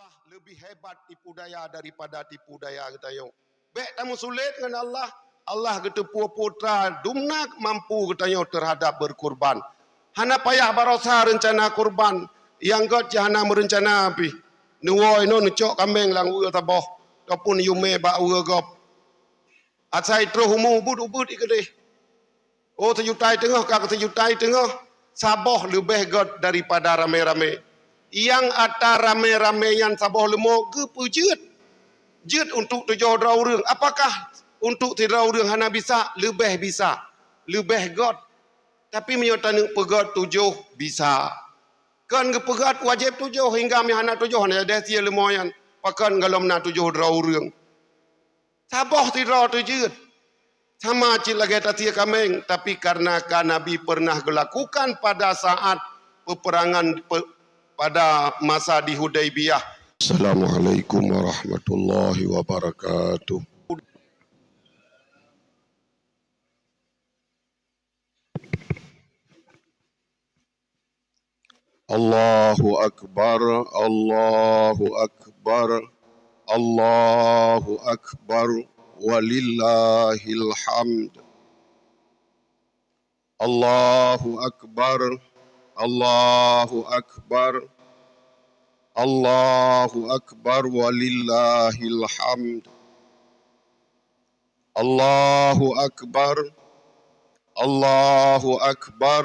Allah lebih hebat tipu daya daripada tipu daya kita yo. Bek tamu sulit dengan Allah. Allah kita putra dumnak mampu kita yo terhadap berkurban. Hana payah barosa rencana kurban. Yang got jahana merencana api. Nuwoi no nucok kambing lang ua taboh. Ataupun yume ba ua gop. Atsai terus humu ubud ikede. Oh sejutai tengah kak sejutai tengah. Saboh lebih got daripada rame-rame. Yang ada rame-rame yang saboh lemo ke pujut. Jut untuk 7 orang. Apakah untuk 3 orang hana bisa? Lebih bisa. Lebih got. Tapi menyatakan pegat 7 bisa. Kan ke pegat wajib 7 hingga mi hana 7 hana ada sia lemo yang pakan kalau nak 7 orang. Saboh 3 jut. Sama cik lagi tatia kameng. Tapi karena Nabi pernah melakukan pada saat peperangan pada masa di Hudaybiyah. Assalamualaikum warahmatullahi wabarakatuh. Allahu Akbar, Allahu Akbar, Allahu Akbar, walillahil hamd. Allahu Akbar, Allahu Akbar, Allahu Akbar, walillahil hamd. Allahu Akbar, Allahu Akbar,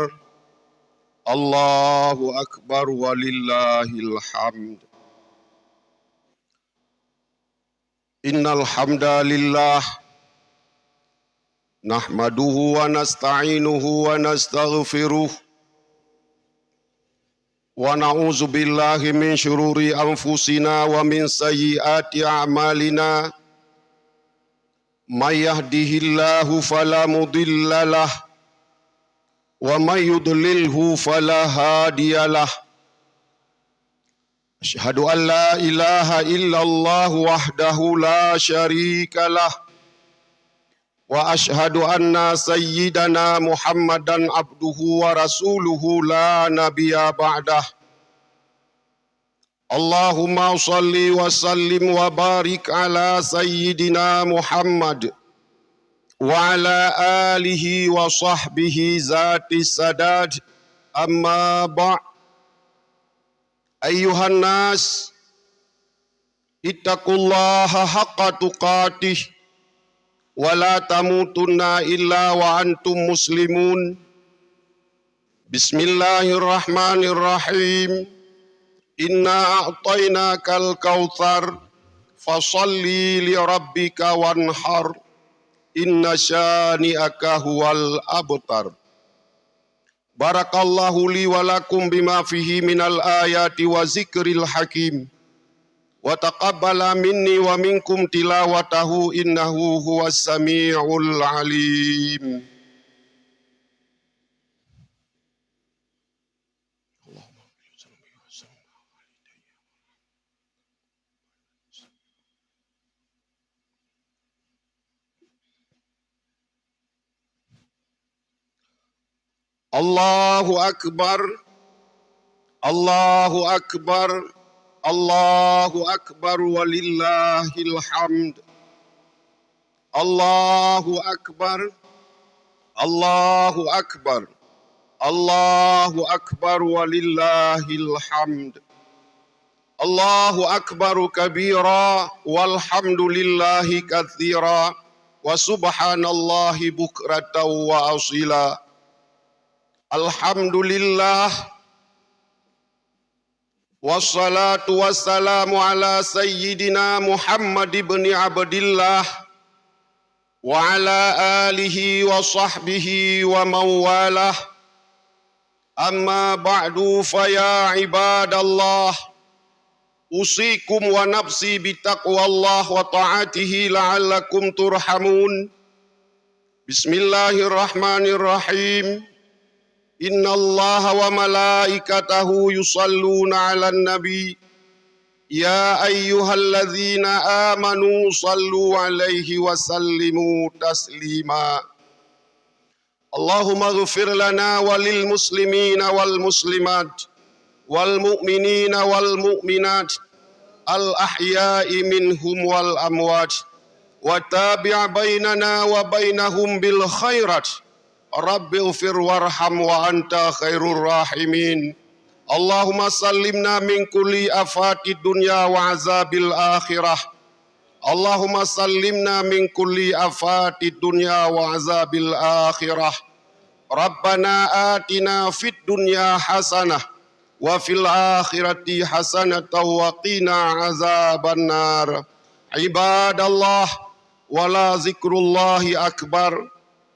Allahu Akbar, walillahil hamd. Innal hamdalillah nahmaduhu wa nasta'inuhu wa nastaghfiruh wa na'udzu billahi min syururi anfusina wa min sayyiati a'malina. May yahdihillahu fala mudhillalah wa may yudlilhu fala hadiyalah. Asyhadu an la ilaha illallah wahdahu la syarikalah wa asyhadu anna sayyidana Muhammadan abduhu wa rasuluhu la nabiyya ba'dah. Allahumma salli wa sallim wa barik ala sayyidina Muhammad wa ala alihi wa sahbihi zati sadad. Amma ba' ayyuhan nas ittaqullaha haqqa tuqatih wa la tamutunna illa wa antum muslimun. Bismillahirrahmanirrahim. Inna a'tainakal kautsar fasalli li rabbika wanhar. Inna syani'aka huwal abtar. Barakallahu li wa lakum bima fihi minal ayati wa zikril hakim. Wa taqabbala minni wa minkum tilawatahu innahu huwas sami'ul alim. Allahu Akbar, Allahu Akbar, Allahu Akbar, walillahil hamd. Allahu Akbar, Allahu Akbar, Allahu Akbar, walillahil hamd. Allahu Akbar kabira, walhamdulillahi katsira, wa subhanallahi bukratan wa asila. Alhamdulillah wassalatu wassalamu ala sayyidina Muhammad ibn Abdillah wa ala alihi wa sahbihi wa mawalah. Amma ba'du fa ya ibadallah usikum wa nafsi bitaqwallah wa ta'atihi la'allakum turhamun. Bismillahirrahmanirrahim. Inna Allah wa malaikatahu yusalluna ala nabi. Ya ayyuhalladzina amanu sallu alaihi wa sallimu taslima. Allahumma ghfir lana walil muslimina wal muslimat wal mu'minina wal mu'minat الأحياء منهم والأموات وتابع بيننا وبينهم بالخيرات رب اغفر وارحم وأنت خير الراحمين اللهم سلمنا من كل آفات الدنيا وعذاب الآخرة اللهم سلمنا من كل آفات الدنيا وعذاب الآخرة ربنا آتنا في الدنيا حسنة وفي الآخرة حسنة وقنا عذاب النار عباد الله ولا ذكر الله أكبر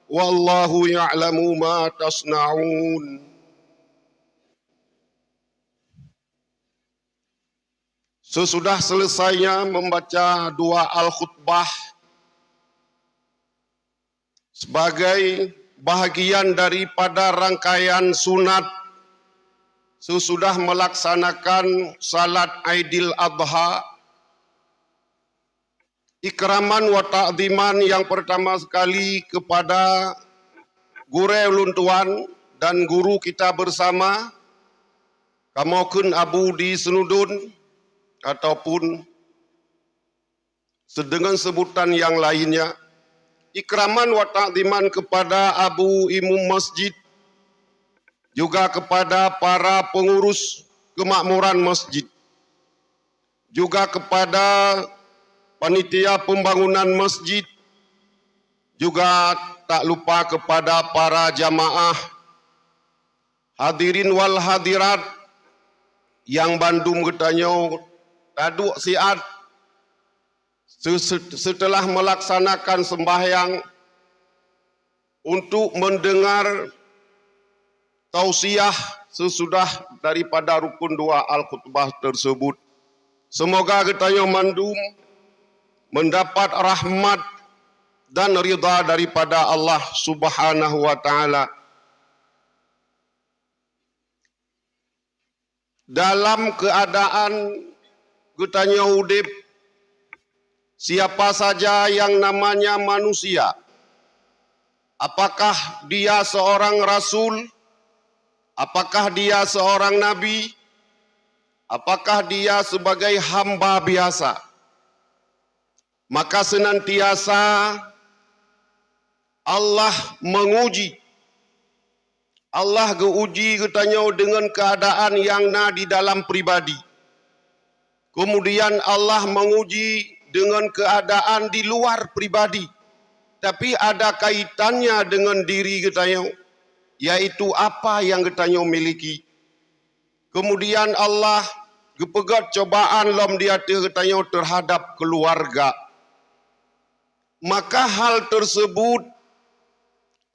والله يعلم ما تصنعون. Sesudah selesainya membaca doa Al-Khutbah sebagai bahagian daripada rangkaian sunat sesudah melaksanakan salat Aidil Adha, ikraman wa ta'ziman yang pertama sekali kepada Guru Luntuan dan guru kita bersama, Kamokeun Abu di Senudun ataupun dengan sebutan yang lainnya. Ikraman wa ta'ziman kepada Abu Imam Masjid, juga kepada para pengurus kemakmuran masjid, juga kepada panitia pembangunan masjid, juga tak lupa kepada para jamaah, hadirin wal hadirat yang Bandung getanyo taduk siat setelah melaksanakan sembahyang untuk mendengar tausiah sesudah daripada rukun doa Al-Khutbah tersebut. Semoga getanyo Bandung mendapat rahmat dan ridha daripada Allah Subhanahu wa taala. Dalam keadaan getanyo udip, siapa saja yang namanya manusia, apakah dia seorang rasul, apakah dia seorang nabi, apakah dia sebagai hamba biasa, maka senantiasa Allah menguji. Allah geuji getanyo dengan keadaan yang na di dalam pribadi. Kemudian Allah menguji dengan keadaan di luar pribadi. Tapi ada kaitannya dengan diri getanyo, yaitu apa yang getanyo miliki. Kemudian Allah gepegat cobaan lom dia getanyo terhadap keluarga. Maka hal tersebut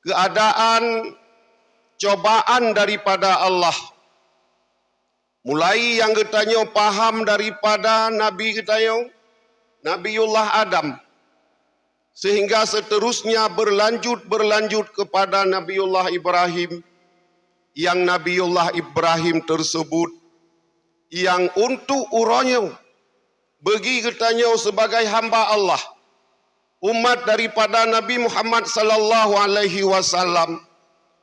keadaan cobaan daripada Allah. Mulai yang getanyo paham daripada Nabi getanyo, Nabiullah Adam, sehingga seterusnya berlanjut kepada Nabiullah Ibrahim, yang Nabiullah Ibrahim tersebut yang untuk uronyo bagi getanyo sebagai hamba Allah, umat daripada Nabi Muhammad sallallahu alaihi wasallam,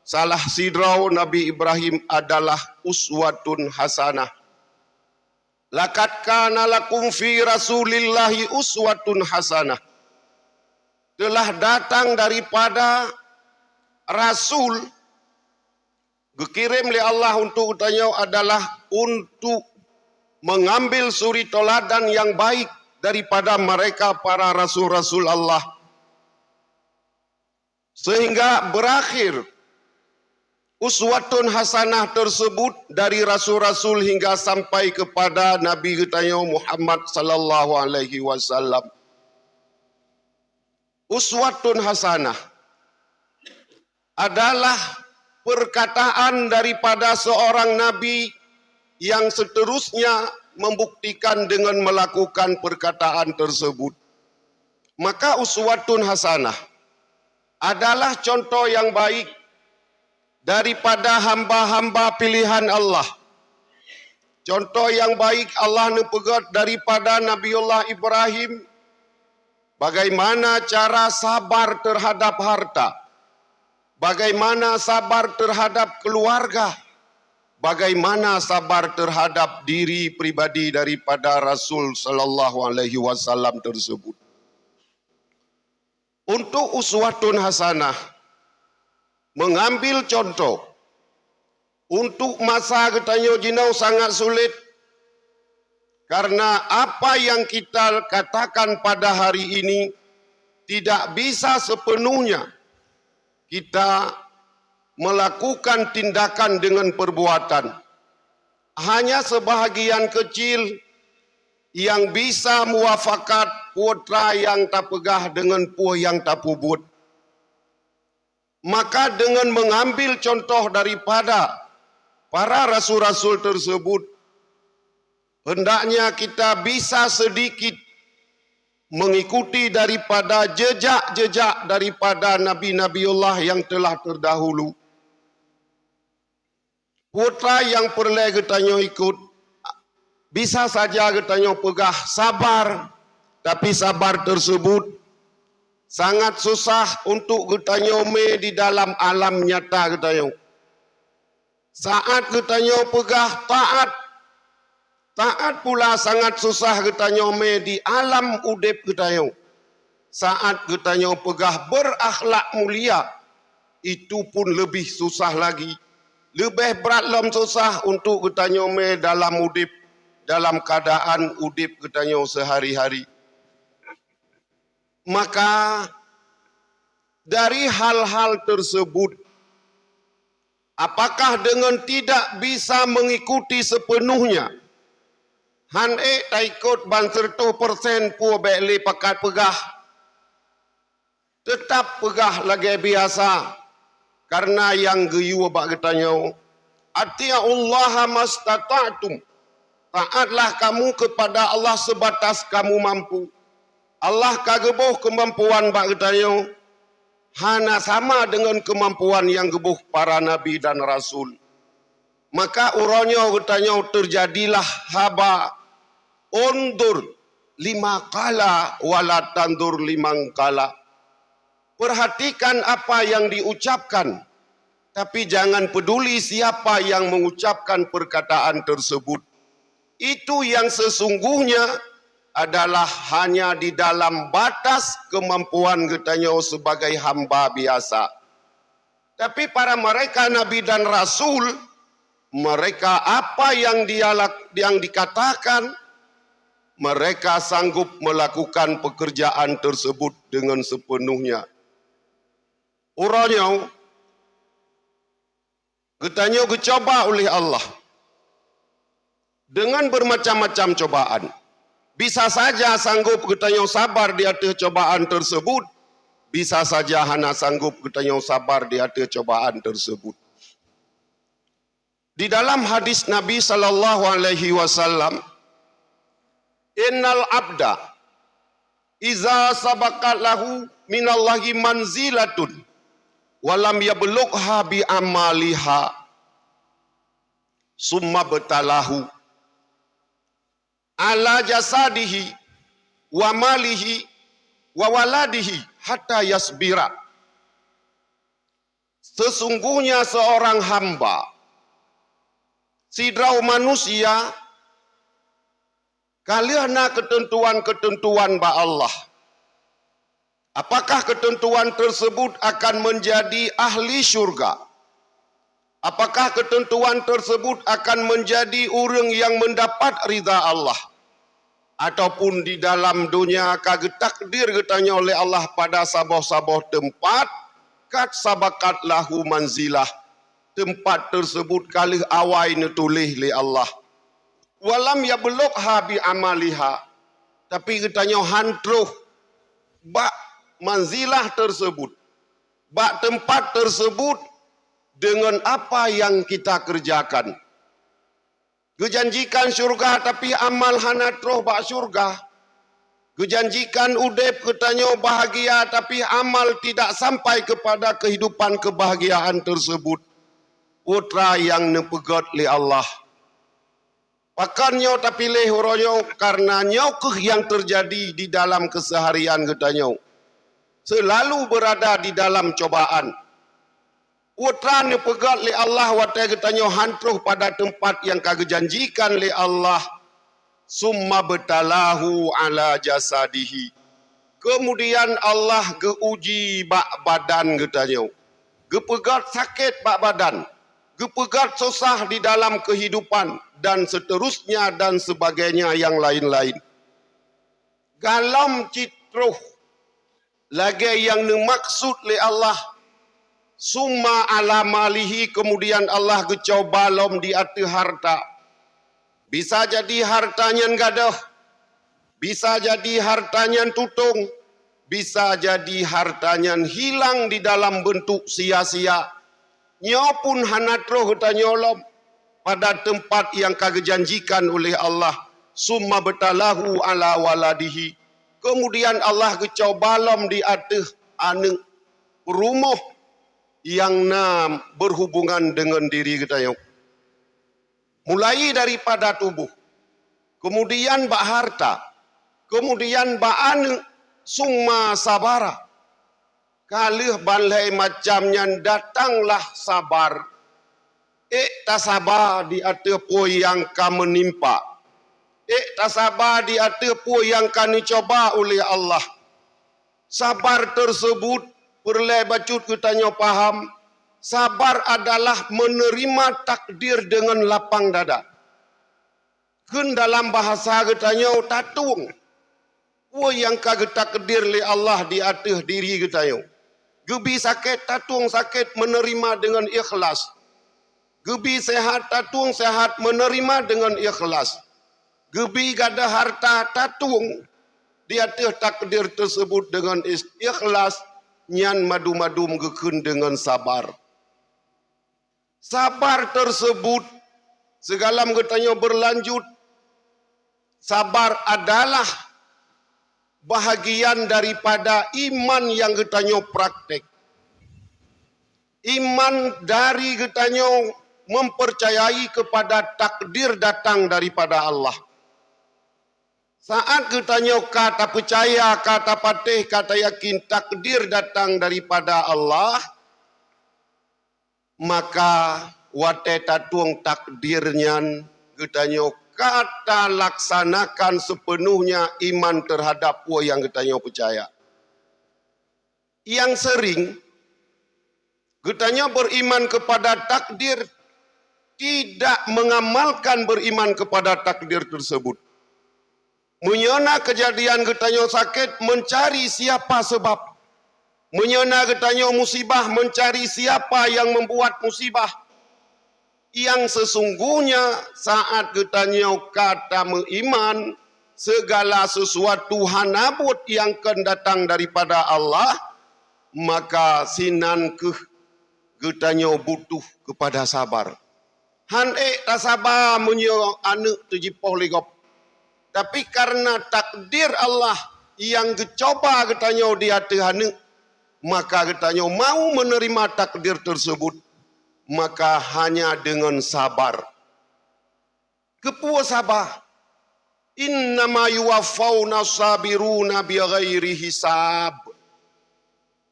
salah sidrau Nabi Ibrahim adalah uswatun hasanah. Laqad kana lakum fi Rasulillahi uswatun hasanah. Telah datang daripada Rasul dikirim oleh Allah untuk utanyo adalah untuk mengambil suri toladan yang baik daripada mereka para rasul-rasul Allah. Sehingga berakhir uswatun hasanah tersebut dari rasul-rasul hingga sampai kepada Nabi kita Muhammad sallallahu alaihi wasallam. Uswatun hasanah adalah perkataan daripada seorang nabi yang seterusnya membuktikan dengan melakukan perkataan tersebut. Maka uswatun hasanah adalah contoh yang baik daripada hamba-hamba pilihan Allah. Contoh yang baik Allah nepegat daripada Nabiullah Ibrahim, bagaimana cara sabar terhadap harta, bagaimana sabar terhadap keluarga, bagaimana sabar terhadap diri pribadi daripada Rasul sallallahu alaihi wasallam tersebut. Untuk uswatun hasanah, mengambil contoh untuk masa ketanyo jinau sangat sulit, karena apa yang kita katakan pada hari ini tidak bisa sepenuhnya kita melakukan tindakan dengan perbuatan. Hanya sebahagian kecil yang bisa muafakat putra yang tak pegah dengan puh yang tak pubut. Maka dengan mengambil contoh daripada para rasul-rasul tersebut, hendaknya kita bisa sedikit mengikuti daripada jejak-jejak daripada Nabi-Nabiullah yang telah terdahulu. Putra yang perlu kita ikut, bisa saja kita pegah sabar, tapi sabar tersebut sangat susah untuk kita me di dalam alam nyata kita. Saat kita pegah taat, taat pula sangat susah kita me di alam udip kita. Saat kita pegah berakhlak mulia, itu pun lebih susah lagi. Lebih berat lem susah untuk kita me dalam udip, dalam keadaan udip kita sehari-hari. Maka dari hal-hal tersebut, apakah dengan tidak bisa mengikuti sepenuhnya, han tak ikut ban 100% pu beli pakat pegah, tetap pegah lagi biasa, karena yang geyu bak ketanya, ati'ullaha mastata'tum, taatlah kamu kepada Allah sebatas kamu mampu. Allah kageboh kemampuan bak ketanya, hana sama dengan kemampuan yang gebuh para nabi dan rasul. Maka uranya ketanya terjadilah haba undur lima kala wala tandur limang kala. Perhatikan apa yang diucapkan, tapi jangan peduli siapa yang mengucapkan perkataan tersebut. Itu yang sesungguhnya adalah hanya di dalam batas kemampuan kita sebagai hamba biasa. Tapi para mereka Nabi dan Rasul, mereka apa yang dikatakan, mereka sanggup melakukan pekerjaan tersebut dengan sepenuhnya. Uranya, ketanya dicoba oleh Allah dengan bermacam-macam cobaan. Bisa saja sanggup ketanya sabar di atas cobaan tersebut, bisa saja hana sanggup ketanya sabar di atas cobaan tersebut. Di dalam hadis Nabi sallallahu alaihi wasallam, innal abda iza sabaqat lahu minallahi manzilatun walam yablugha bi amaliha summa betalahu ala jasadihi wa malihi wa waladihi hatta yasbira. Sesungguhnya seorang hamba, sidrau manusia, kaliana ketentuan-ketentuan ba Allah. Apakah ketentuan tersebut akan menjadi ahli syurga? Apakah ketentuan tersebut akan menjadi orang yang mendapat ridha Allah? Ataupun di dalam dunia kagak takdir getanya oleh Allah pada sabah-sabah tempat, kat sabakat lahu manzilah. Tempat tersebut kali awai netulih li Allah. Walam yablugha bi amaliha. Tapi getanya hantruh bak manzilah tersebut, bak tempat tersebut dengan apa yang kita kerjakan. Kejanjikan syurga tapi amal hana troh bak syurga. Kejanjikan udep ketanya bahagia tapi amal tidak sampai kepada kehidupan kebahagiaan tersebut. Putra yang nepegat li Allah. Pakannya tapi lehuronyo karena nyokeh yang terjadi di dalam keseharian ketanya. Selalu berada di dalam cobaan. Utran pegat li Allah watai getanyo hantruh pada tempat yang kagak janjikan li Allah. Summa betalahu ala jasadihi. Kemudian Allah geuji bak badan getanyo. Gepegat sakit bak badan. Gepegat susah di dalam kehidupan. Dan seterusnya dan sebagainya yang lain-lain. Galam citruh. Lagi yang dimaksud li Allah. Summa ala malihi, kemudian Allah gecoba lom di atas harta. Bisa jadi hartanya gadah. Bisa jadi hartanya tutung. Bisa jadi hartanya hilang di dalam bentuk sia-sia. Nyopun hanatroh tanyolom pada tempat yang kagak janjikan oleh Allah. Summa betalahu ala waladihi. Kemudian Allah gecoba lom di atas anak rumah yang berhubungan dengan diri kita yuk. Mulai daripada tubuh, kemudian bak harta, kemudian bak anu, summa sabara. Kalih balai macamnya datanglah sabar. Tak sabar di atas apa yang kamu menimpa. Tak sabar di atas apa yang kami coba oleh Allah. Sabar tersebut perlu bacut kitanya paham. Sabar adalah menerima takdir dengan lapang dada. Kun dalam bahasa kitanya tatung. Wo yang kagak takdir li Allah di atas diri kitanya. Gebi sakit tatung sakit menerima dengan ikhlas. Gebi sehat tatung sehat menerima dengan ikhlas. Gebi gada harta tatung di atas takdir tersebut dengan ikhlas. Nyan madu-madu mengekun dengan sabar. Sabar tersebut segala mengetanya berlanjut. Sabar adalah bahagian daripada iman yang getanya praktek. Iman dari getanya mempercayai kepada takdir datang daripada Allah. Saat kitanya kata percaya, kata patih, kata yakin takdir datang daripada Allah, maka watai tatuang takdirnya kitanya kata laksanakan sepenuhnya iman terhadap apa yang kitanya percaya. Yang sering kitanya beriman kepada takdir, tidak mengamalkan beriman kepada takdir tersebut. Menyana kejadian getanya sakit, mencari siapa sebab. Menyana getanya musibah, mencari siapa yang membuat musibah. Yang sesungguhnya saat getanya kata beriman, segala sesuatu hanabut yang akan datang daripada Allah, maka sinan getanya butuh kepada sabar. Han tak sabar menyo anak tujipoh ligop. Tapi karena takdir Allah yang dicoba getanya di hati hane, maka getanya mau menerima takdir tersebut, maka hanya dengan sabar. Kepuas sabar. Innama yuwaffawna sabiruna bighairi hisab.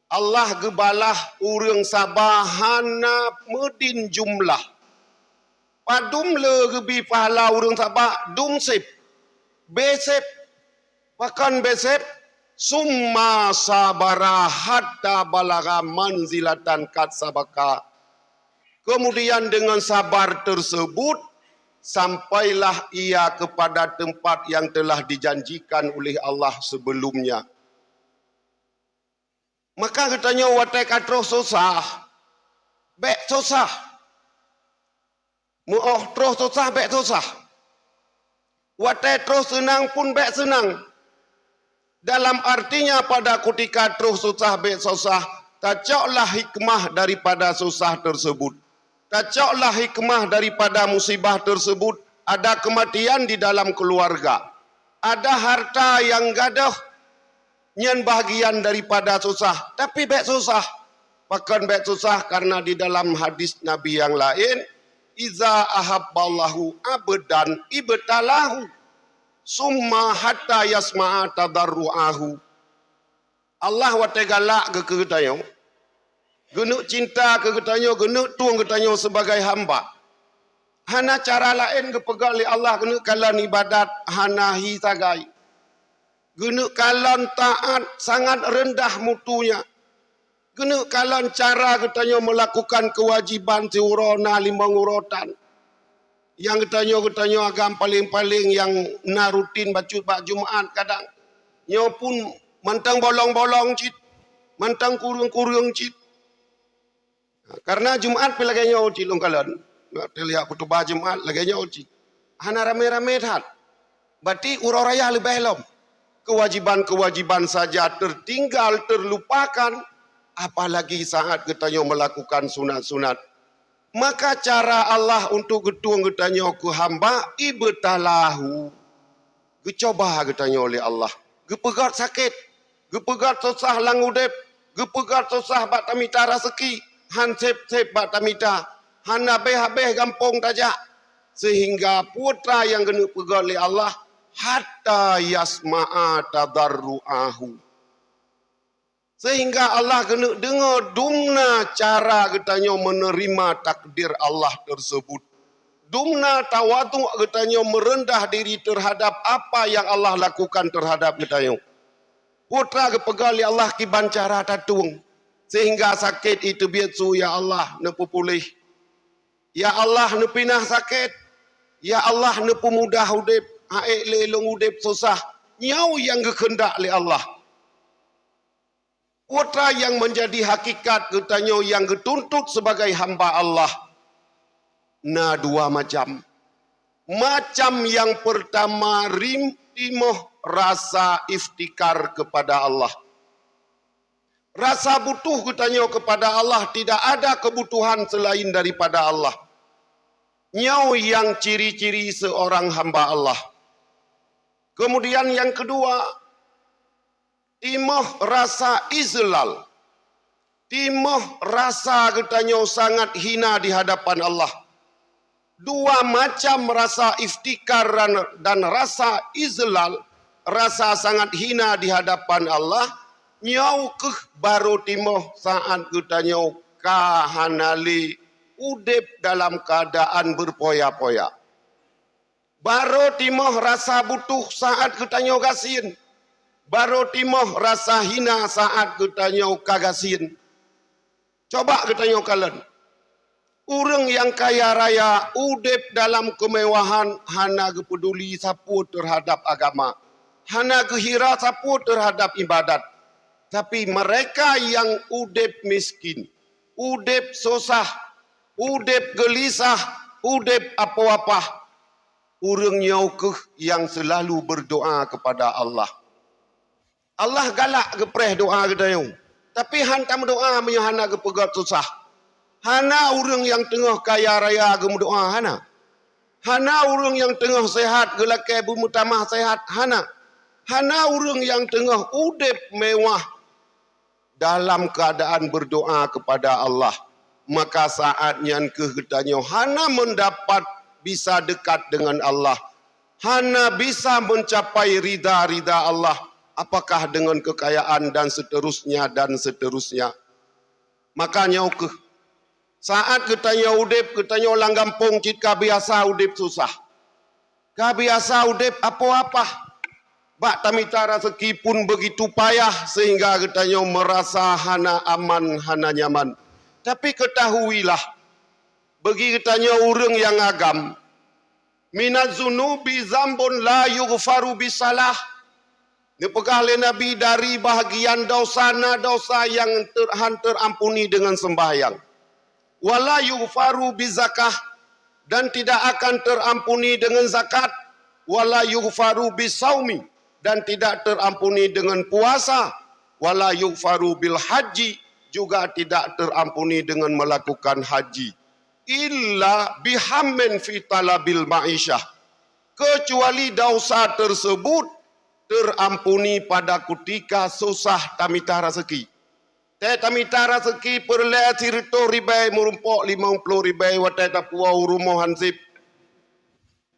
Allah gebalah urang sabar hana medin jumlah. Padum le gebi pahala urang sabar dum sip. Besep, bahkan besep, summa sabara hatta balaga manzilatan kat sabaka. Kemudian dengan sabar tersebut, sampailah ia kepada tempat yang telah dijanjikan oleh Allah sebelumnya. Maka katanya watai katro susah, bek susah. Mu'oh terus susah, bek susah. Watai terus senang pun bek senang. Dalam artinya pada ketika terus susah bek susah, tacoklah hikmah daripada susah tersebut. Tacoklah hikmah daripada musibah tersebut. Ada kematian di dalam keluarga. Ada harta yang gadah. Nyan bahagian daripada susah. Tapi bek susah. Bahkan bek susah karena di dalam hadis Nabi yang lain, Iza ahabballahu abadan ibtalahu summa hatta yasma'a tadarru'ahu. Allah wa ta'ala ke ketayong Genuk cinta ke getanyo, genuk tuang getanyo sebagai hamba. Hana cara lain ke pegang oleh Allah, genuk kalan ibadat, hana hi sagai. Genuk kalan taat, sangat rendah mutunya. Genuk kalan cara getanyo melakukan kewajiban seurona limang urotan. Yang getanyo agam paling-paling yang narutin bacut bak Jumaat kadang. Nyo pun mantang bolong-bolong cit. Mantang kurung-kurung cit. Karena Jumaat lagi nyo cit long kalan. Terlihat kutubah Jumaat lagi nyo cit. Hana rame-rame tat. Berarti uroraya lebih lom. Kewajiban-kewajiban saja tertinggal, terlupakan. Apalagi saat getanyo melakukan sunat-sunat. Maka cara Allah untuk getuang getanyo ke hamba ibtalahu. Gecoba getanyo oleh Allah. Gepegat sakit, gepegat susah langudep, gepegat susah bak tamita rezeki, han sep-sep bak tamita, han habeh-habeh gampung tajak. Sehingga putra yang kena pegat oleh Allah hatta yasma'a tadarru'ahu. Sehingga Allah kena dengar dumna cara getanyo menerima takdir Allah tersebut. Dumna tawadu getanyo merendah diri terhadap apa yang Allah lakukan terhadap getanyo. Putra kepegali Allah ki bancara tatung. Sehingga sakit itu biatsu ya Allah nepu pulih. Ya Allah nepinah sakit. Ya Allah nepu mudah udip. Haik lelong udip susah. Nyau yang kehendak oleh Allah. Putra yang menjadi hakikat getanyo yang dituntut sebagai hamba Allah. Nah dua macam. Macam yang pertama timoh rasa iftikar kepada Allah. Rasa butuh getanyo kepada Allah. Tidak ada kebutuhan selain daripada Allah. Nyau yang ciri-ciri seorang hamba Allah. Kemudian yang kedua. Timoh rasa izlal. Timoh rasa getanyo sangat hina di hadapan Allah. Dua macam rasa iftikar dan rasa izlal. Rasa sangat hina di hadapan Allah. Nyau keh baru timoh saat getanyo kahanali udip dalam keadaan berpoya-poya. Baru timoh rasa butuh saat getanyo gasin. Baru timoh rasa hina saat getanyo kagasin. Coba getanyo kalian. Orang yang kaya raya, udip dalam kemewahan, hana peduli sapu terhadap agama. Hana gehira sapu terhadap ibadat. Tapi mereka yang udip miskin, udip susah, udip gelisah, udip apa-apa. Orang nyaukeh yang selalu berdoa kepada Allah. Allah galak gepreh doa gedayo. Tapi hantam doa menyahana gepegat susah. Hana orang yang tengah kaya raya gem doa hana. Hana orang yang tengah sehat gelakai bermutamah sehat hana. Hana orang yang tengah udip mewah dalam keadaan berdoa kepada Allah. Maka saatnya kegetanyo hana mendapat bisa dekat dengan Allah. Hana bisa mencapai rida-rida Allah. Apakah dengan kekayaan dan seterusnya dan seterusnya. Makanya saat getanyo udip, getanyo lang gampung cit kabiasa udip susah. Kabiasa udip apa-apa. Bak tamita rezeki pun begitu payah sehingga getanyo merasa hana aman, hana nyaman. Tapi ketahuilah, bagi getanyo urang yang agam, minaz zunubi zambun la yughfaru bisalah. Dipegah oleh Nabi dari bahagian dosa yang terampuni dengan sembahyang. Wala yughfaru bizakah, dan tidak akan terampuni dengan zakat. Wala yughfaru bisaumi, dan tidak terampuni dengan puasa. Wala yughfaru bil haji, juga tidak terampuni dengan melakukan haji. Illa bihammin fi talabil ma'isyah, kecuali dosa tersebut terampuni pada ketika susah tamita rezeki. Tamita rezeki perle sirto ribai merumpok 50 ribai watai tapua rumah hansip.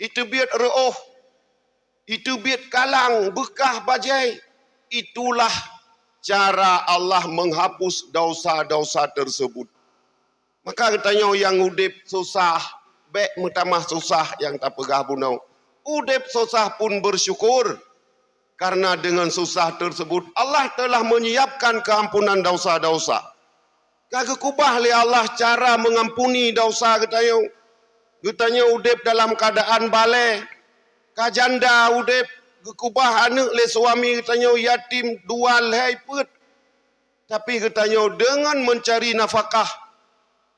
Itu biat reoh. Itu biat kalang bekah bajai. Itulah cara Allah menghapus dosa-dosa tersebut. Maka katanya yang udip susah, baik mutamah susah yang tak pegah bunau. Udip susah pun bersyukur. Karena dengan susah tersebut, Allah telah menyiapkan keampunan dosa-dosa. Kagak kubah li Allah cara mengampuni dosa katanya. Katanya udip dalam keadaan balai. Kajanda udip. Gekubah anak le suami katanya yatim dual hai put. Tapi katanya dengan mencari nafkah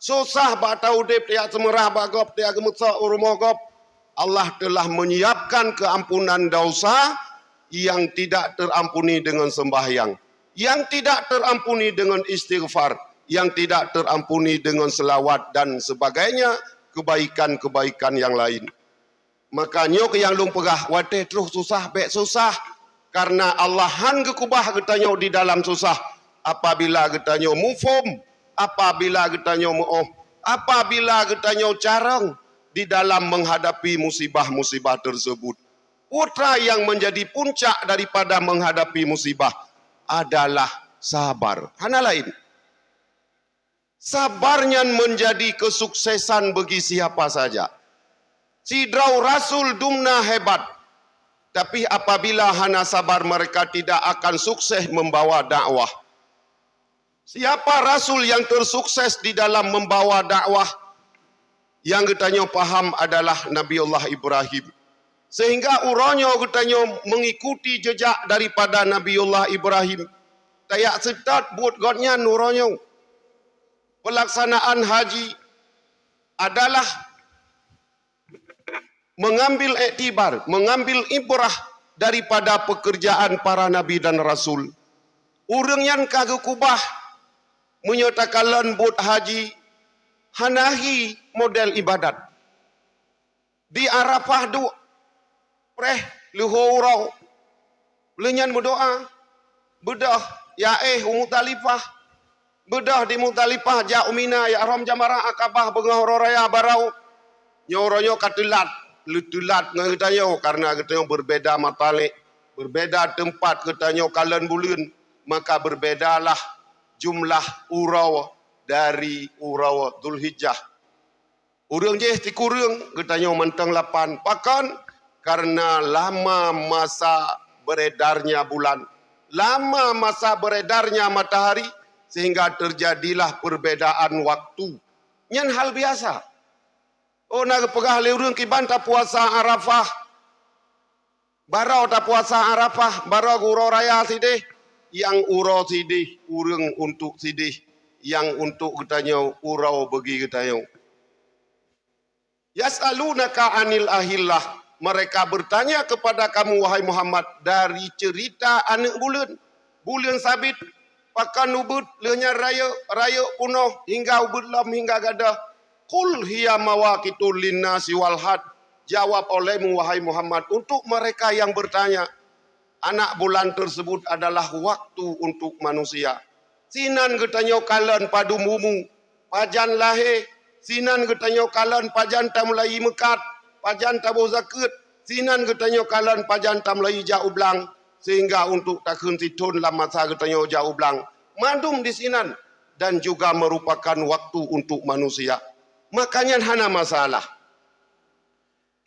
susah bak tau udip tiak semerah bagop tiak gemesak rumah gop. Allah telah menyiapkan keampunan dosa yang tidak terampuni dengan sembahyang, yang tidak terampuni dengan istighfar, yang tidak terampuni dengan selawat dan sebagainya, kebaikan-kebaikan yang lain. Maka nyok yang lung pegah wate terus susah bek susah karena Allahan gekubah getanya di dalam susah. Apabila getanya mufum, apabila getanya mu'oh, apabila getanya carang di dalam menghadapi musibah-musibah tersebut. Putra yang menjadi puncak daripada menghadapi musibah adalah sabar. Hana lain. Sabarnya menjadi kesuksesan bagi siapa saja. Sidrau Rasul dumna hebat. Tapi apabila hana sabar mereka tidak akan sukses membawa dakwah. Siapa Rasul yang tersukses di dalam membawa dakwah? Yang katanya paham adalah Nabiullah Ibrahim. Sehingga uranya katanya mengikuti jejak daripada Nabiullah Ibrahim. Tayak setat buat godnya nuranya. Pelaksanaan haji adalah mengambil iktibar, mengambil ibrah daripada pekerjaan para nabi dan rasul. Urang yang kagak kubah menyatakan buat haji hanahi model ibadat. Di Arafah du preh luhurau lenyan berdoa bedah ya Muzdalifah bedah di Muzdalifah ja umina ya rom jamara akabah bengah raya barau nyoronyo katulat lutulat ngatayo karena katanya berbeda matalik berbeda tempat katanya kalan bulan maka berbedalah jumlah urau dari urau Dzulhijjah. Urang je ti kurang katanya mentang 8 pakan karena lama masa beredarnya bulan, lama masa beredarnya matahari sehingga terjadilah perbedaan waktu. Nyan hal biasa. Oh nak pegah le urang ki banta puasa Arafah. Barau ta puasa Arafah, barau uro raya sidih yang uro sidih urang untuk sidih yang untuk katanya urau bagi katanya. Yas'alunaka anil ahillah. Mereka bertanya kepada kamu wahai Muhammad dari cerita anak bulan. Bulan sabit pakan ubud lenya raya punoh hingga ubud lam hingga gadah. Qul hiya mawaqitul linnasi wal had. Jawab olehmu wahai Muhammad untuk mereka yang bertanya. Anak bulan tersebut adalah waktu untuk manusia. Sinan getanyo kalan padu mumu. Pajan lahir. Sinan getanyo kalan pajan tamulai mekat. Pajan tabu zakat. Sinan getanyo kalan pajan tamulai jauh belang. Sehingga untuk takun titun lama masa getanyo jauh belang. Mandum di sinan. Dan juga merupakan waktu untuk manusia. Makanya hana masalah.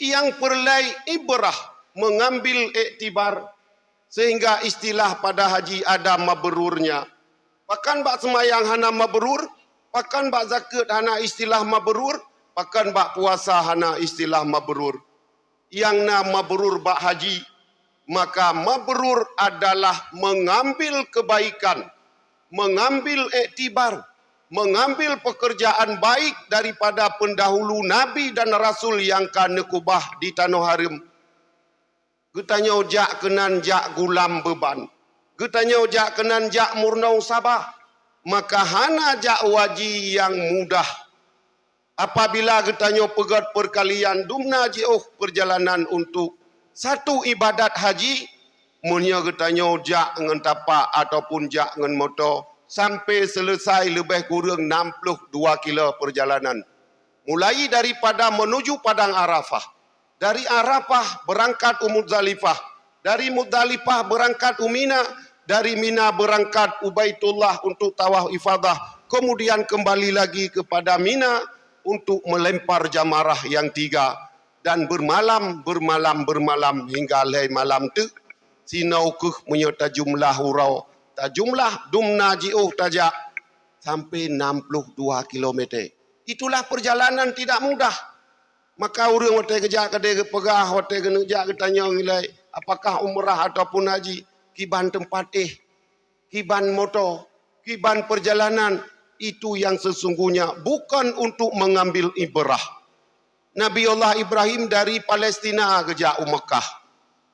Yang perlai ibrah mengambil iktibar. Sehingga istilah pada haji ada mabrurnya. Pakan bak semayang hana mabrur. Pakan bak zakat hana istilah mabrur. Pakan bak puasa hana istilah mabrur. Yang nama mabrur bak haji. Maka mabrur adalah mengambil kebaikan. Mengambil iktibar. Mengambil pekerjaan baik daripada pendahulu Nabi dan Rasul yang kan nekubah di tanah haram. Getanya ojak kenan jak gulam beban. Getanya ojak kenan jak murnau sabah. Maka hana jak waji yang mudah. Apabila getanya pegat perkalian dumna jauh perjalanan untuk satu ibadat haji. Munya getanya jak ngan tapak ataupun jak ngan motor. Sampai selesai lebih kurang 62 kilo perjalanan. Mulai daripada menuju Padang Arafah. Dari Arafah berangkat Muzdalifah. Dari Muzdalifah berangkat Mina. Dari Mina berangkat Ubaidullah untuk tawaf ifadah. Kemudian kembali lagi kepada Mina untuk melempar jamarah yang 3. Dan bermalam hingga lai malam tu. Sinau keh menyerta jumlah hurau. Ta jumlah dumna jiuh tajak sampai 62 kilometer. Itulah perjalanan tidak mudah. Maka orang hotel kerja kedai pegah, hotel kerja tanya nilai apakah umrah ataupun haji. Kiban tempat kiban motor, kiban perjalanan, itu yang sesungguhnya bukan untuk mengambil ibrah. Nabi Allah Ibrahim dari Palestina ke jauh Mekah,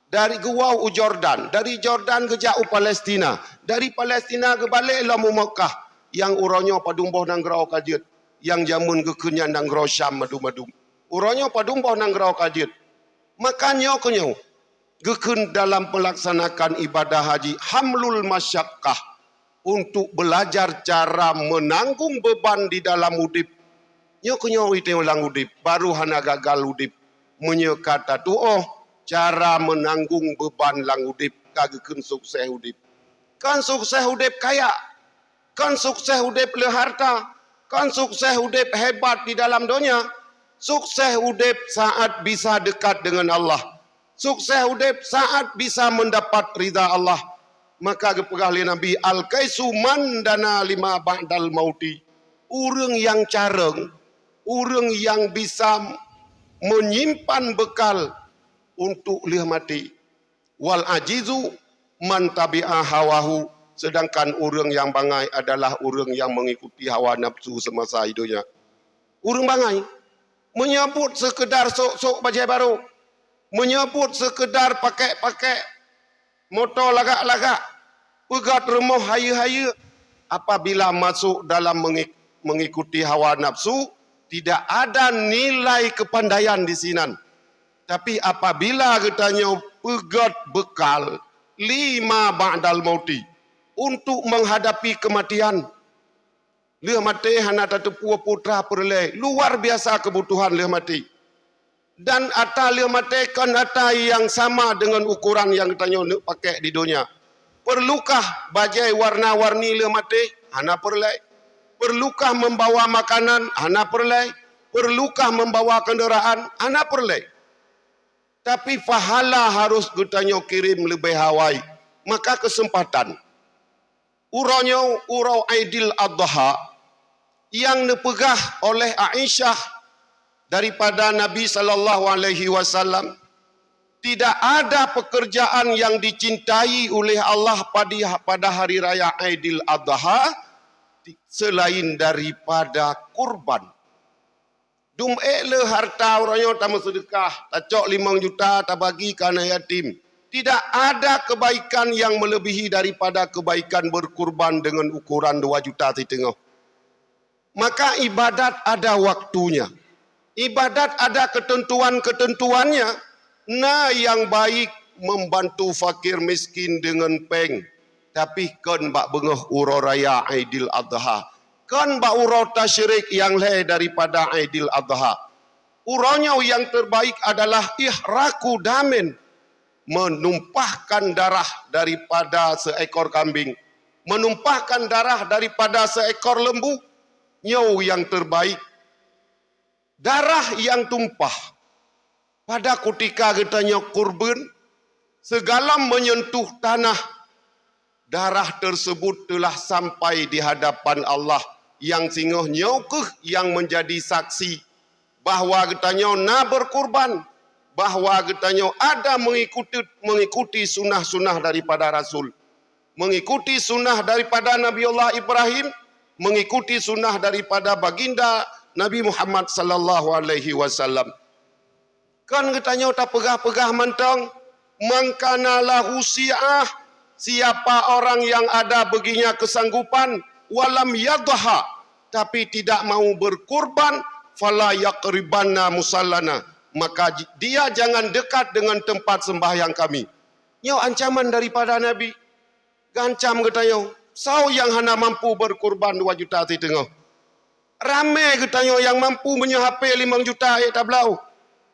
dari Gua Jordan, dari Jordan ke jauh Palestina, dari Palestina ke balik lamu Mekah, yang uronyo padumboh nang grau kajit, yang jamun kekenyan nang grau Syam madu-madu. Uronyo padumboh nang grau kajit. Makanya kenyo gekun dalam melaksanakan ibadah haji hamlul masyakkah, untuk belajar cara menanggung beban di dalam udip. Nyo kenyo ite ulang udip baru hana gagal udip. Menyo kata tu cara menanggung beban lang udip kagekun sukses udip. Kan sukses udip kaya, kan sukses udip le harta, kan sukses udip hebat di dalam dunia. Sukses udip saat bisa dekat dengan Allah. Sukses udip saat bisa mendapat ridha Allah. Maka gepegah li Nabi al-kaisu mandana lima ba'dal mauti. Urang yang careng, urang yang bisa menyimpan bekal untuk lihat mati. Wal ajizu man tabi'a hawahu. Sedangkan urang yang bangai adalah urang yang mengikuti hawa nafsu semasa hidupnya. Urang bangai menyebut sekedar sok-sok bajai baru. Menyebut sekedar pakai motor lagak-lagak, pegat remah haya-haya. Apabila masuk dalam mengikuti hawa nafsu, tidak ada nilai kepandaian di sinan. Tapi apabila katanya pegat bekal 5 ba'dal mauti untuk menghadapi kematian, lihat mati hana tepu putra perleh, luar biasa kebutuhan lihat mati. Dan ata lihat mati kan ata yang sama dengan ukuran yang katanya nak pakai di dunia. Perlukah bajai warna-warni lihat mati? Hana perleh. Perlukah membawa makanan? Hana perleh. Perlukah membawa kenderaan? Hana perleh. Tapi pahala harus katanya kirim lebih hawai. Maka kesempatan. Urau Aidil Adha yang dipegah oleh Aisyah daripada Nabi SAW, tidak ada pekerjaan yang dicintai oleh Allah pada hari raya Aidil Adha selain daripada kurban. Le harta orangnya tamu sedekah, tacok 5 juta tak bagi kana yatim. Tidak ada kebaikan yang melebihi daripada kebaikan berkurban dengan ukuran 2 juta setengah. Maka ibadat ada waktunya. Ibadat ada ketentuan-ketentuannya. Nah yang baik membantu fakir miskin dengan peng. Tapi kan bak bengah urau raya Aidil Adha. Kan bak urau tasyrik yang lain daripada Aidil Adha. Uraunya yang terbaik adalah ihraku damin. Menumpahkan darah daripada seekor kambing. Menumpahkan darah daripada seekor lembu. Nyau yang terbaik. Darah yang tumpah pada ketika katanya kurban, segala menyentuh tanah, darah tersebut telah sampai di hadapan Allah yang singoh nyokeh yang menjadi saksi bahawa katanya na berkurban, bahawa katanya ada mengikuti sunnah-sunnah daripada Rasul, mengikuti sunnah daripada Nabi Allah Ibrahim, mengikuti sunnah daripada baginda Nabi Muhammad sallallahu alaihi wasallam. Kan katanya tak pegah-pegah mentang, mangkana lahu si'ah, siapa orang yang ada baginya kesanggupan, walam yadha, tapi tidak mau berkurban, fala yaqribanna musallana, maka dia jangan dekat dengan tempat sembahyang kami. Nyo ancaman daripada Nabi. Gancam katanya, sau yang hana mampu berkurban 2 juta setengah. Ramai katanya yang mampu punya HP 5 juta tak belau.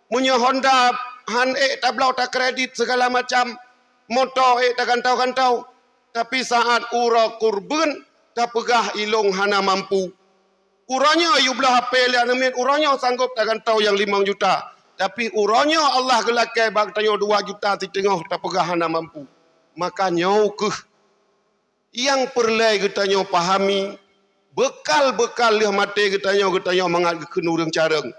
Punya Honda tak belau tak kredit segala macam. Motor tak kantau-kantau. Tapi saat ura kurban, tak pegah ilong hana mampu. Uranya you belah HP lian amit, uranya sanggup takkan tahu yang 5 juta. Tapi uranya Allah gelakai bag tanya 2 juta di tengah tak pegah hana mampu. Makanya ke yang perlai getanya pahami bekal-bekal liah mati getanya mangat ke nurung careng.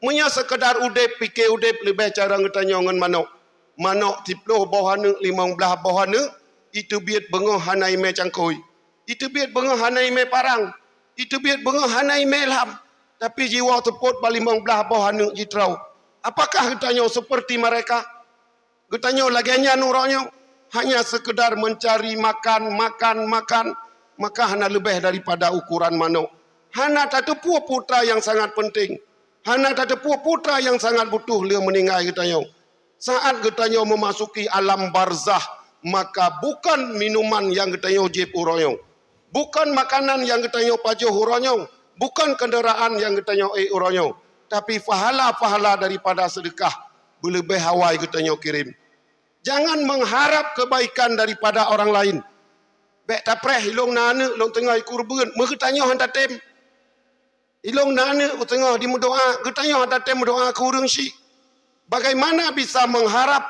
Munya sekedar udep fikir udep lebih carang getanya ngan manok. Manok tiploh bawahana 15 bawahana itu biat bengah hanai me cangkoi. Itu biat bengah hanai me parang. Itu biat bengah hanai me lam. Tapi jiwa teput balik 15 bawahana jitrau. Apakah getanya seperti mereka? Getanya laginya nuranya hanya sekedar mencari makan. Maka hana lebih daripada ukuran manok. Hana tak tepu putra yang sangat penting. Hana tak tepu putra yang sangat butuh dia meninggal getanya. Saat getanya memasuki alam barzah, maka bukan minuman yang getanya jib uroyo. Bukan makanan yang getanya pajuh uroyo. Bukan kenderaan yang getanya uroyo. Tapi pahala-pahala daripada sedekah. Berlebih hawai getanya kirim. Jangan mengharap kebaikan daripada orang lain. Bek tapreh ilong nana long tengah kurban mengetanya hantar tem. Ilong nana tengah di mendoa, getanya hantar tem mendoa ke urang syik. Bagaimana bisa mengharap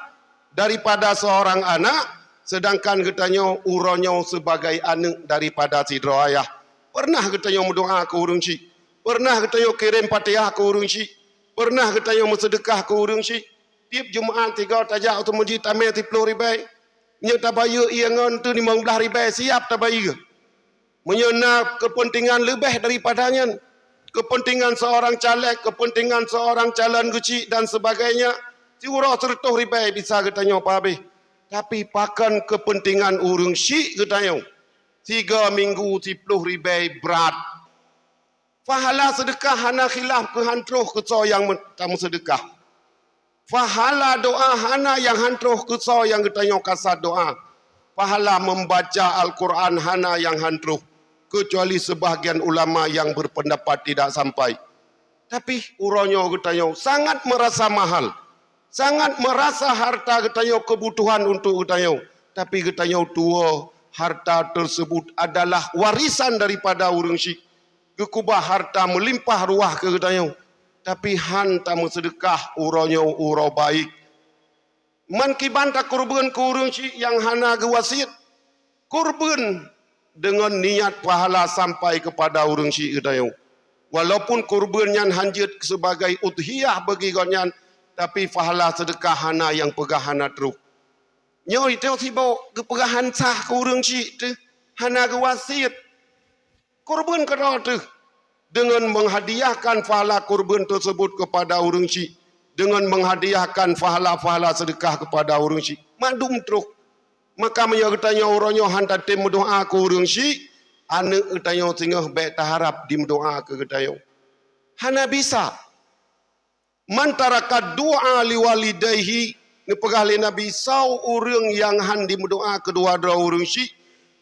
daripada seorang anak sedangkan getanya uronyo sebagai anak daripada sidra ayah. Pernah getanya mendoa ke urang syik. Pernah getanya kirim Fatihah ke urang syik. Pernah getanya bersedekah ke urang syik. Tiap Jumaat 3 tajak atau masjid tamir 10 ribai. Nya tabaya ia ngan tu 15 ribai siap tabaya. Menyena kepentingan lebih daripadanya. Kepentingan seorang caleg, kepentingan seorang calon kecil dan sebagainya. Si urah 100 ribai bisa ketanya apa habis. Tapi pakan kepentingan urang syik ketanya. 3 minggu 10 ribai berat. Fahala sedekah hana khilaf kehantruh keso yang tamu sedekah. Pahala doa hana yang hantruh kesau yang ketanya kasar doa. Pahala membaca Al-Quran hana yang hantruh. Kecuali sebahagian ulama yang berpendapat tidak sampai. Tapi uronyo ketanya sangat merasa mahal. Sangat merasa harta ketanya kebutuhan untuk ketanya. Tapi ketanya tua harta tersebut adalah warisan daripada urang syik. Kekubah harta melimpah ruah ke ketanya. Tapi han tamu sedekah uronyo uro baik. Man kibanta kurban ke urang syik yang hana gewasiat. Kurban dengan niat pahala sampai kepada urang syik gedayong. Walaupun kurbannya hanjit sebagai udhiyah bagi gonyan, tapi pahala sedekah hana yang pegah hana teruk. Nyo itu tiba kepegahan sah ke urang syik tu hana gewasiat. Kurban kedua tu dengan menghadiahkan pahala kurban tersebut kepada urang syik, dengan menghadiahkan pahala-pahala sedekah kepada urang syik, madum teruk. Maka menyertanya orangnya hantar tim doa ke urang syik, anak ketanya tinggal baik taharap dim doa ke ketanya. Hana bisa. Mantaraka doa liwalidayhi ni pegali Nabi sau urang yang han dim doa kedua-dua urang syik,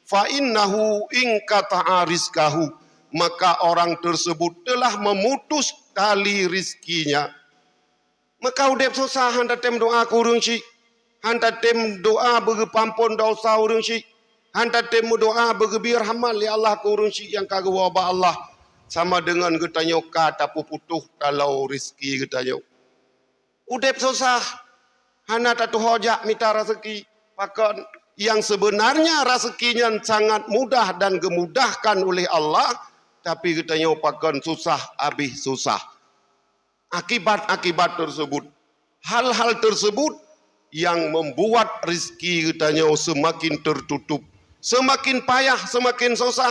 fa innahu in qata'a rizqahu, maka orang tersebut telah memutus tali rizkinya. Maka udep susah hantar tim doa ke urang syik. Hantar tim doa bagi pampun dosa urang syik. Hantar tim doa bagi biar hamal ya Allah ke urang syik yang kagak wabah Allah. Sama dengan getanya kata puputuh kalau rizki getanya. Udep susah. Hana tatu hojak minta rezeki. Pakan yang sebenarnya rezekinya sangat mudah dan gemudahkan oleh Allah. Tapi getanya pakan susah habis susah. Akibat-akibat tersebut. Hal-hal tersebut yang membuat rezeki katanya semakin tertutup. Semakin payah, semakin susah.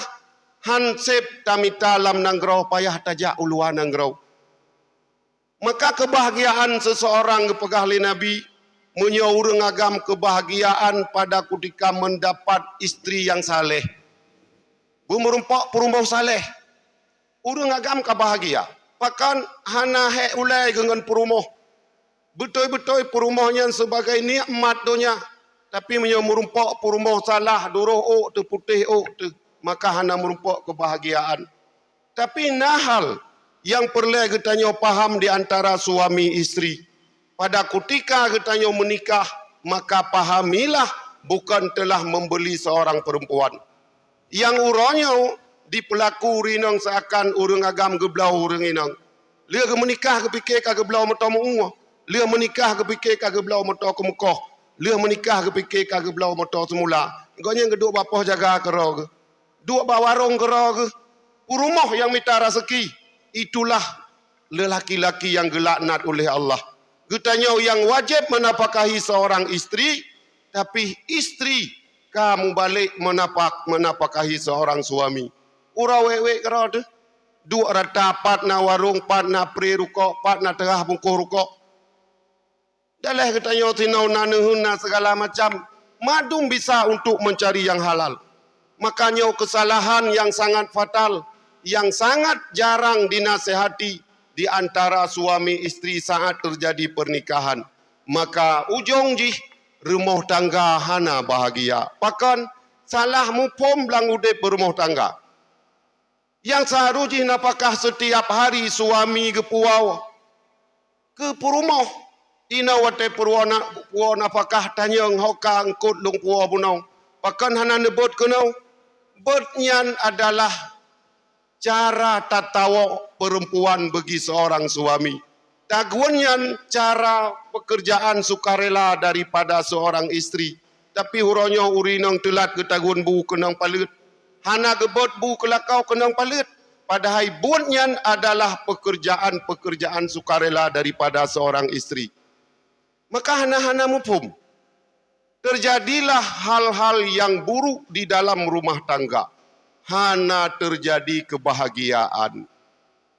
Hansip tamita lam nanggrau payah tajak uluan nanggrau. Maka kebahagiaan seseorang kepegahli Nabi menyaurang agam kebahagiaan pada ketika mendapat istri yang saleh. Bumurumpak perumbau saleh. Urang agam kebahagia. Pakan hana he ulai dengan perumbau. Betul-betul perumahnya sebagai nikmat dunia. Tapi menyamurumpak perumah salah, duruh tu putih tu. Maka hana merumpak kebahagiaan. Tapi nahal yang perlu ketanya paham di antara suami istri. Pada ketika ketanya menikah, maka pahamilah bukan telah membeli seorang perempuan. Yang uronyo dipelaku rinang seakan urang agam geblau urang inang. Lia ke menikah ke fikir ka geblau motor mu. Lia menikah ke fikir ka geblau motor ke Mekah. Lia menikah ke fikir ka geblau motor semula. Gonya geduk bapa jaga kero ke. Duk ba warung kero ke. Rumah yang minta rezeki. Itulah lelaki-laki yang gelaknat oleh Allah. Getanya yang wajib menafkahi seorang istri, tapi istri kamu balik menafkahi seorang suami. Ura wek-wek kera tu. Duk rata pat na warung, pat na pri rukok, pat na terah bungkuh rukok. Dalah getanya tinau nanehuna segala macam. Madum bisa untuk mencari yang halal. Makanya kesalahan yang sangat fatal, yang sangat jarang dinasehati di antara suami istri saat terjadi pernikahan. Maka ujung jih rumah tangga hana bahagia. Pakan salah mupom belang udip berumah tangga. Yang seharusnya apakah setiap hari suami ke puau ke perumah ina wate perwana apakah tanya hoka angkut lung puau punau. Pakan hana nebut kenau. Betnyan adalah cara tatawa perempuan bagi seorang suami. Taguannya cara pekerjaan sukarela daripada seorang istri. Tapi huronyo urinang telat ke taguan bu kenang palut. Hana gebot bu kelakau kenang palut. Padahal buatnya adalah pekerjaan-pekerjaan sukarela daripada seorang istri. Maka hana-hana mufhum. Terjadilah hal-hal yang buruk di dalam rumah tangga. Hana terjadi kebahagiaan.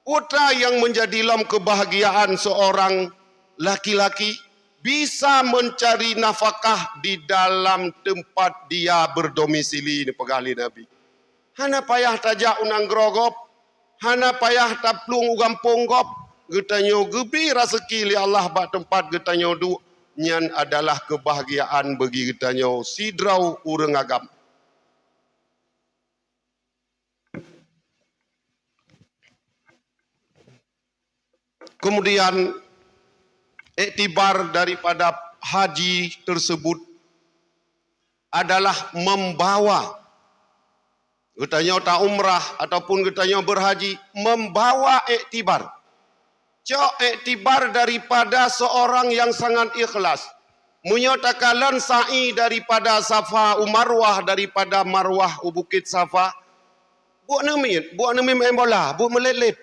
Putra yang menjadi lam kebahagiaan seorang laki-laki bisa mencari nafkah di dalam tempat dia berdomisili ni pegali Nabi. Hana payah tajak unang gerogop, hana payah taplung ugampung gop, getanyo gebi rezeki li Allah bak tempat getanyo du, nyan adalah kebahagiaan bagi getanyo sidrau urang agam. Kemudian iktibar daripada haji tersebut adalah membawa, getanya tak umrah ataupun getanya berhaji, membawa iktibar. Iktibar daripada seorang yang sangat ikhlas. Menyatakan sa'i daripada Safa Marwah, daripada Marwah Bukit Safa. Buat nemi main bola, buat melelit.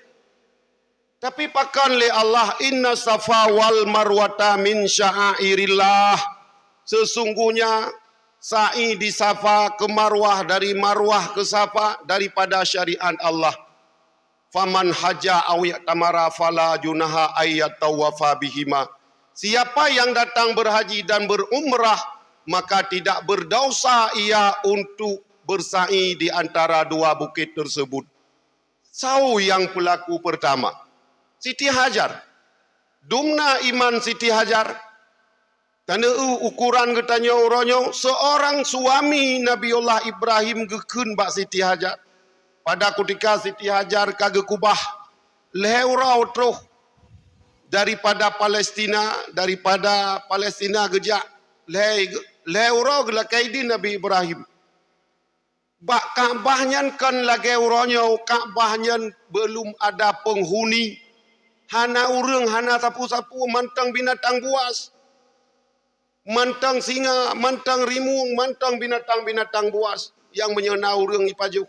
Tapi pakan le Allah, inna safa wal marwata min sya'airillah. Sesungguhnya sa'i di Safa ke Marwah, dari Marwah ke Safa daripada syariat Allah. Faman haja aw ya'tamara fala junaha ayat tawafa bihima. Siapa yang datang berhaji dan berumrah, maka tidak berdosa ia untuk bersa'i di antara dua bukit tersebut. Sau yang pelaku pertama, Siti Hajar. Dumna iman Siti Hajar. Tanda ukuran getanya oronyo, seorang suami Nabiullah Ibrahim gekun bak Siti Hajar. Pada ketika Siti Hajar kage kubah leurau troh daripada Palestina gejak leurau gelakaidi Nabi Ibrahim. Bak Ka'bahnya kan lagi uronyo, Ka'bahnya belum ada penghuni. Hana urang, hana sapu-sapu, mantang binatang buas. Mantang singa, mantang rimung, mantang binatang-binatang buas yang menyena urang ipaju.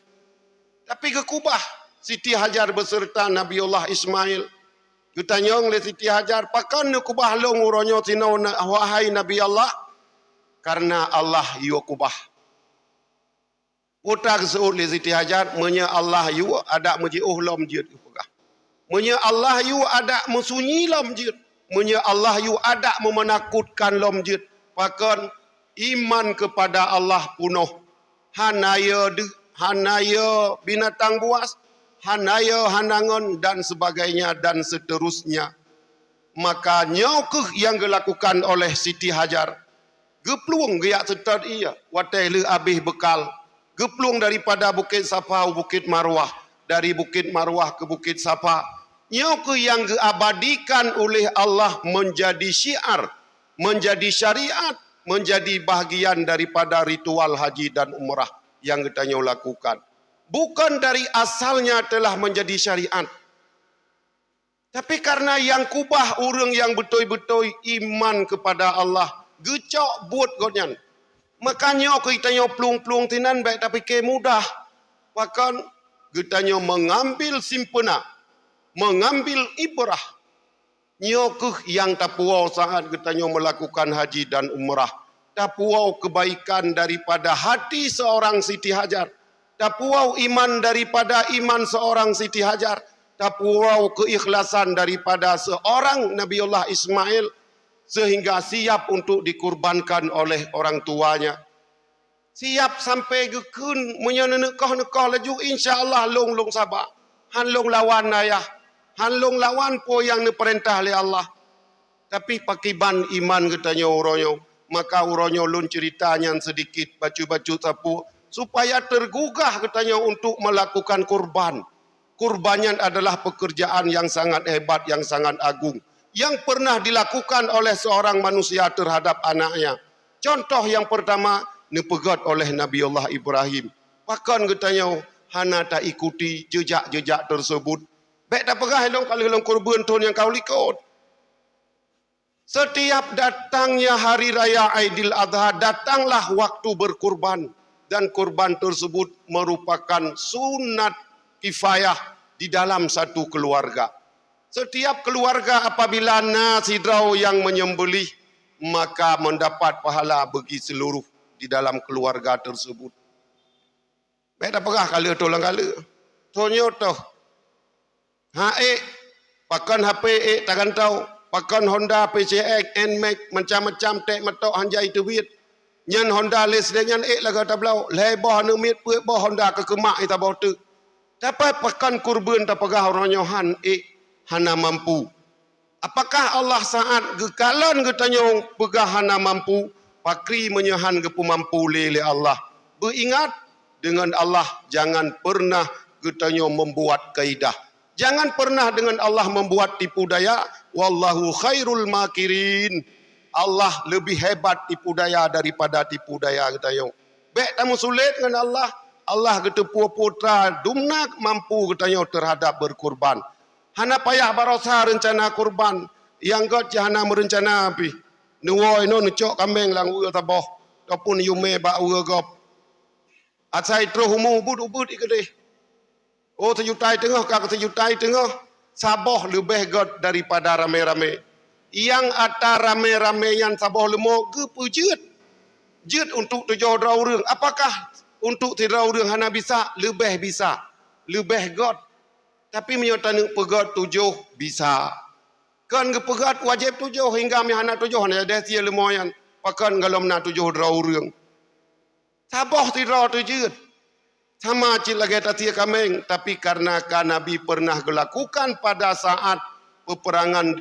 Tapi ke Kubah, Siti Hajar beserta Nabiullah Ismail. Ketanya oleh Siti Hajar, pakan ne Kubah long uronyo sinau wahai Nabi Allah? Karena Allah yu Kubah. Utak seut le Siti Hajar, menya Allah yu ada meji lom jid. Menya Allah yu ada mesunyi lom jid. Menya Allah yu ada memenakutkan lom jid. Pakan iman kepada Allah punuh. Hanaya binatang buas, hanaya hanangan dan sebagainya dan seterusnya. Maka nyokeh yang dilakukan oleh Siti Hajar. Gepluang giat setar ia, watai le abih bekal. Gepluang daripada Bukit Safa ke Bukit Marwah, dari Bukit Marwah ke Bukit Safa. Nyokeh yang diabadikan oleh Allah menjadi syiar, menjadi syariat menjadi bahagian daripada ritual haji dan umrah yang kita lakukan. Bukan dari asalnya telah menjadi syariat. Tapi karena yang kubah orang yang betul-betul iman kepada Allah, gecok buat godnyan. Makanya kita plung-plung tinan baik tapi ke mudah. Bahkan kita mengambil simpena, mengambil ibrah. Nyokeh yang tapuau saat kita melakukan haji dan umrah. Tapuau kebaikan daripada hati seorang Siti Hajar. Tapuau iman daripada iman seorang Siti Hajar. Tapuau keikhlasan daripada seorang Nabiullah Ismail. Sehingga siap untuk dikurbankan oleh orang tuanya. Siap sampai gekun menyenekah-nekah laju insya-Allah long sabar. Han long lawan ayah. Han long lawan po yang diperintah oleh Allah. Tapi pakiban iman katanya uronyo. Maka uronyo lun ceritanya sedikit bacu-bacu sapu supaya tergugah katanya untuk melakukan kurban. Kurbannya adalah pekerjaan yang sangat hebat, yang sangat agung. Yang pernah dilakukan oleh seorang manusia terhadap anaknya. Contoh yang pertama, dipegat oleh Nabiullah Ibrahim. Bahkan katanya, hana tak ikuti jejak-jejak tersebut. Baik tak pegah dong kalau dalam kurban tuan yang kau likut. Setiap datangnya hari raya Aidil Adha, datanglah waktu berkurban. Dan kurban tersebut merupakan sunat kifayah di dalam satu keluarga. Setiap keluarga apabila nasidrau yang menyembelih, maka mendapat pahala bagi seluruh di dalam keluarga tersebut. Baik tak pegah kali tolong kali. Tonyo toh. Pakan HP takkan tahu. Pakan Honda PCX, NMAX, macam-macam tek metok hanjai tuwit. Nyan Honda les dengan laga tablau. Lebah numit puek bah Honda ke kemak ita bau tu. Dapat pakan kurban tak pegah orangnya hana mampu. Apakah Allah saat gekalan getanya pegah hana mampu, pakri menyahan gepu mampu lele Allah. Beringat dengan Allah jangan pernah getanya membuat kaidah. Jangan pernah dengan Allah membuat tipu daya. Wallahu khairul makirin. Allah lebih hebat tipu daya daripada tipu daya getanya. Baik tamu sulit dengan Allah. Allah getepu putra dumnak mampu getanya terhadap berkurban. Hana payah barosa rencana kurban. Yang got hana merencana api. Nuwoi no nucok kambing lang ua taboh. Ataupun yume ba ua gop. Atsai terus humu ubud ikade. Oh sejutai tengah kak sejutai tengah. Saboh lebih got daripada rame-rame. Yang ata rame-rame yang saboh lemo gepu jeut. Jeut untuk tujuh orang. Apakah untuk tiga orang hana bisa? Lebih bisa. Lebih got. Tapi menyatakan pegat 7 bisa. Kan pegat wajib 7 hingga mihana 7 hanya ada sia lemoyan. Pakan galom na 7 orang. Saboh tidak tujud. Sama cil lagi tatia kameng. Tapi karena Nabi pernah dilakukan pada saat peperangan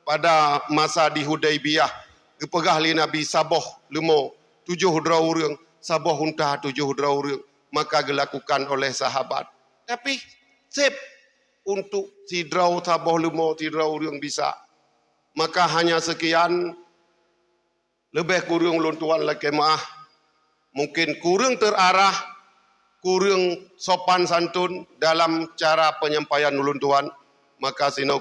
pada masa di Hudaibiyah. Gepegah li Nabi saboh lemo 7 orang. Saboh untah 7 orang. Maka dilakukan oleh sahabat. Tapi sip untuk tidrau saboh lemo tidrau orang bisa. Maka hanya sekian. Lebih kurang luntuan lagi maah. Mungkin kurang terarah, kurang sopan santun dalam cara penyampaian ulun tuan. Maka sinau